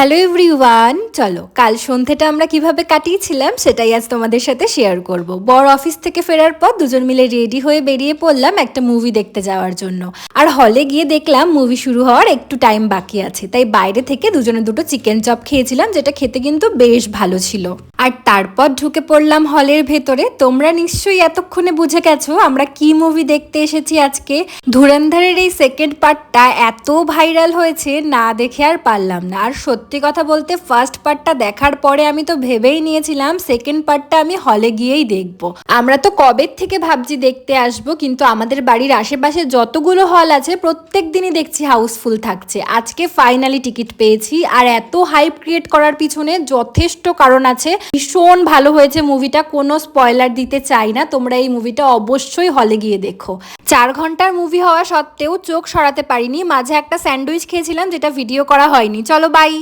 Hello everyone, চলো কাল সন্ধ্যেটা আমরা কিভাবে কাটিয়েছিলাম সেটাই আজ তোমাদের সাথে শেয়ার করব। বর অফিস থেকে ফেরার পর দুজন মিলে রেডি হয়ে বেরিয়ে পড়লাম একটা মুভি দেখতে যাওয়ার জন্য। আর হলে গিয়ে দেখলাম মুভি শুরু হওয়ার একটু টাইম বাকি আছে, তাই বাইরে থেকে দুজনে দুটো চিকেন চপ খেয়েছিলাম, যেটা খেতে কিন্তু বেশ ভালো ছিল। আর তারপর ঢুকে পড়লাম হলের ভেতরে। তোমরা নিশ্চয়ই এতক্ষণে বুঝে গেছো আমরা কি মুভি দেখতে এসেছি আজকে। ধুরন্ধরের এই সেকেন্ড পার্টটা এত ভাইরাল হয়েছে, না দেখে আর পারলাম না। আর সত্যি কথা বলতে ফার্স্ট পার্টটা দেখার পরে আমি তো ভেবেই নিয়েছিলাম সেকেন্ড পার্টটা আমি হলে গিয়েই দেখব। আমরা তো কবে থেকে ভাবছি দেখতে আসব, কিন্তু আমাদের বাড়ির আশেপাশে যতগুলো হল আছে প্রত্যেক দিনই দেখছি হাউসফুল থাকছে। আজকে ফাইনালি টিকিট পেয়েছি। আর এত হাইপ ক্রিয়েট করার পিছনে যথেষ্ট কারণ আছে। ভীষণ ভালো হয়েছে মুভিটা, কোনো স্পয়লার দিতে চাই না, তোমরা এই মুভিটা অবশ্যই হলে গিয়ে দেখো। 4 ঘন্টার মুভি হওয়া সত্ত্বেও চোখ সরাতে পারিনি, মাঝে একটা স্যান্ডউইচ খেয়েছিলাম যেটা ভিডিও করা হয়নি। চলো বাই।